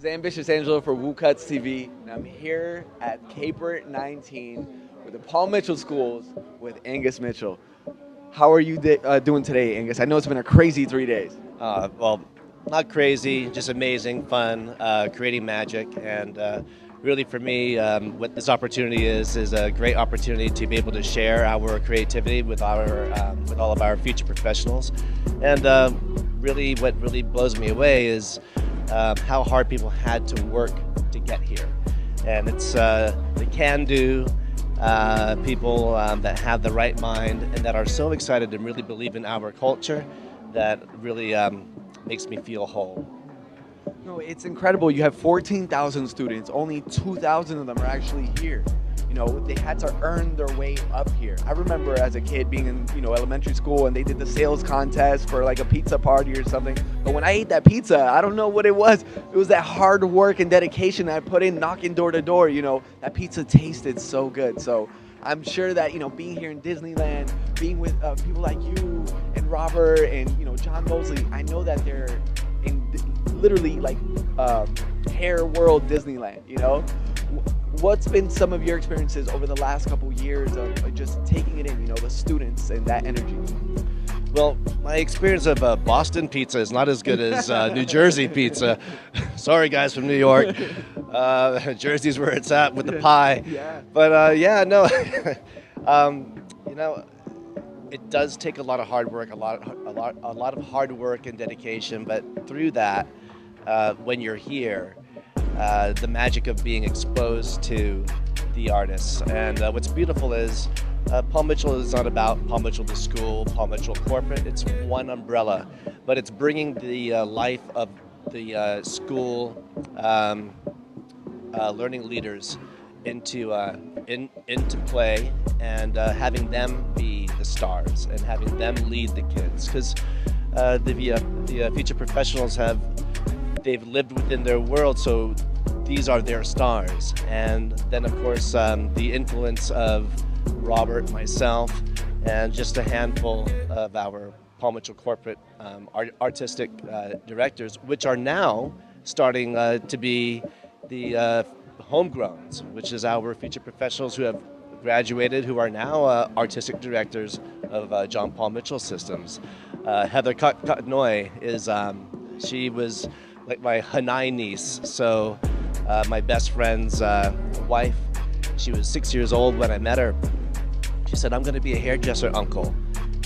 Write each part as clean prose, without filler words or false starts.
Ambitious Angelo for WooCutzTV, and I'm here at Caper 19 with the Paul Mitchell Schools with Angus Mitchell. How are you doing today, Angus? I know it's been a crazy 3 days. Well, not crazy, just amazing, fun, creating magic, and really for me, what this opportunity is a great opportunity to be able to share our creativity with all of our future professionals, and really what really blows me away is how hard people had to work to get here, and it's the can-do people that have the right mind and that are so excited and really believe in our culture that really makes me feel whole. No, it's incredible. You have 14,000 students. Only 2,000 of them are actually here. You know, they had to earn their way up here. I remember as a kid being in, elementary school, and they did the sales contest for like a pizza party or something. But when I ate that pizza, I don't know what it was. It was that hard work and dedication I put in, knocking door to door. That pizza tasted so good. So I'm sure that, being here in Disneyland, being with people like you and Robert and, John Mosley, I know that they're in literally like hair world Disneyland, What's been some of your experiences over the last couple years of just taking it in, the students and that energy? Well, my experience of Boston pizza is not as good as New Jersey pizza. Sorry, guys from New York. Jersey's where it's at with the pie. Yeah. But no, it does take a lot of hard work, a lot of hard work and dedication. But through that, when you're here, the magic of being exposed to the artists. And what's beautiful is Paul Mitchell is not about Paul Mitchell the school, Paul Mitchell corporate. It's one umbrella, but it's bringing the life of the school learning leaders into play, and having them be the stars and having them lead the kids, because the future professionals they've lived within their world, so these are their stars. And then of course the influence of Robert, myself, and just a handful of our Paul Mitchell corporate artistic directors, which are now starting to be the homegrowns, which is our future professionals who have graduated, who are now artistic directors of John Paul Mitchell Systems. Heather Cotnoy she was like my Hanai niece, so my best friend's wife. She was 6 years old when I met her. She said, "I'm going to be a hairdresser, Uncle."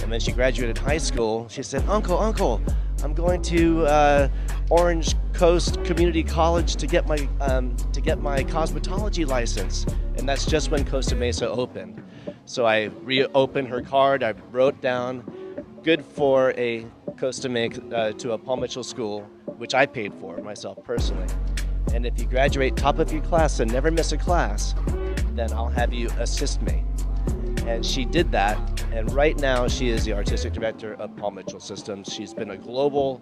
And when she graduated high school, she said, Uncle, I'm going to Orange Coast Community College to get my cosmetology license." And that's just when Costa Mesa opened. So I reopened her card. I wrote down, "Good for a Costa Mesa to a Paul Mitchell school," which I paid for myself personally. "And if you graduate top of your class and never miss a class, then I'll have you assist me." And she did that, and right now she is the artistic director of Paul Mitchell Systems. She's been a global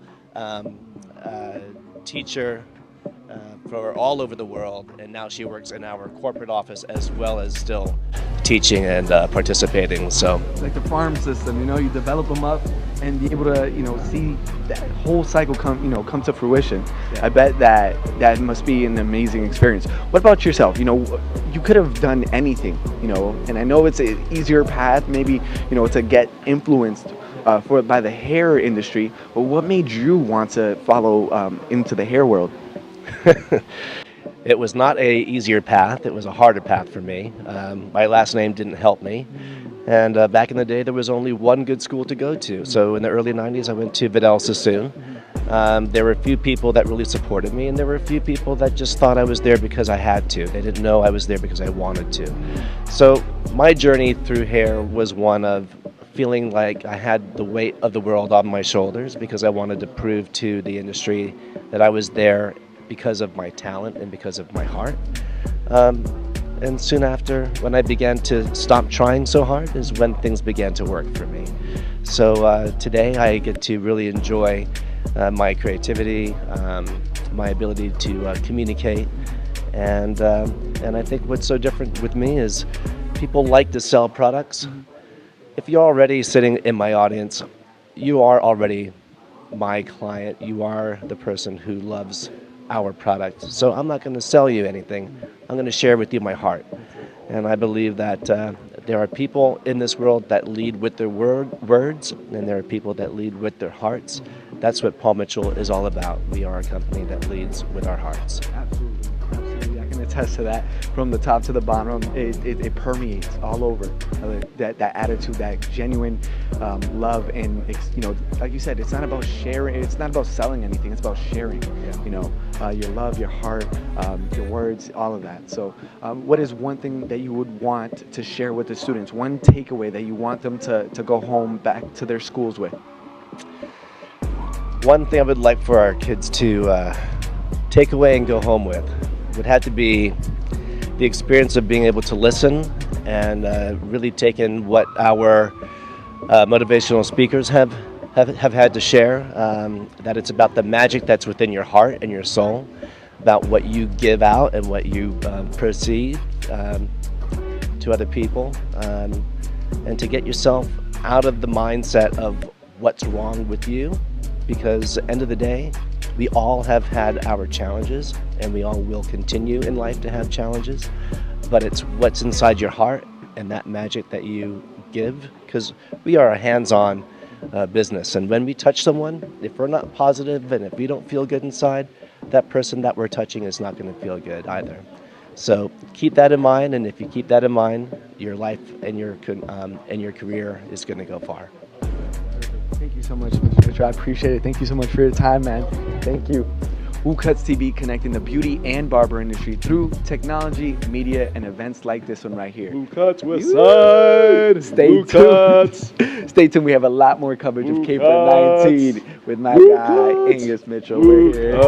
teacher for all over the world, and now she works in our corporate office as well as still teaching and participating. So it's like the farm system, you develop them up and be able to, see that whole cycle come to fruition. Yeah. I bet that must be an amazing experience. What about yourself? You could have done anything, and I know it's an easier path, maybe, to get influenced by the hair industry, but what made you want to follow into the hair world? It was not a easier path. It was a harder path for me. My last name didn't help me. And back in the day, there was only one good school to go to. So in the early 90s, I went to Vidal Sassoon. There were a few people that really supported me, and there were a few people that just thought I was there because I had to. They didn't know I was there because I wanted to. So my journey through hair was one of feeling like I had the weight of the world on my shoulders, because I wanted to prove to the industry that I was there because of my talent and because of my heart. And soon after, when I began to stop trying so hard, is when things began to work for me. So today I get to really enjoy my creativity, my ability to communicate, and I think what's so different with me is people like to sell products. If you're already sitting in my audience, you are already my client. You are the person who loves our product. So I'm not going to sell you anything. I'm going to share with you my heart. And I believe that there are people in this world that lead with their words, and there are people that lead with their hearts. That's what Paul Mitchell is all about. We are a company that leads with our hearts. Absolutely. Absolutely. I can attest to that. From the top to the bottom, it permeates all over. That attitude, that genuine love, and like you said, it's not about sharing. It's not about selling anything. It's about sharing. Your love, your heart, your words, all of that. So, what is one thing that you would want to share with the students? One takeaway that you want them to go home back to their schools with? One thing I would like for our kids to take away and go home with would have to be the experience of being able to listen and really take in what our motivational speakers have had to share, that it's about the magic that's within your heart and your soul, about what you give out and what you proceed to other people, and to get yourself out of the mindset of what's wrong with you, because at the end of the day, we all have had our challenges, and we all will continue in life to have challenges, but it's what's inside your heart and that magic that you give, because we are a hands-on business, and when we touch someone, if we're not positive and if we don't feel good inside, that person that we're touching is not going to feel good either. So keep that in mind, and if you keep that in mind, your life and your career is going to go far. Thank you so much, Mr. Mitchell. I appreciate it. Thank you so much for your time, man. Thank you. WooCutzTV, connecting the beauty and barber industry through technology, media, and events like this one right here. WooCuts West Side. Stay tuned. Stay tuned. We have a lot more coverage of K4 19 with my guy, Angus Mitchell. We're here.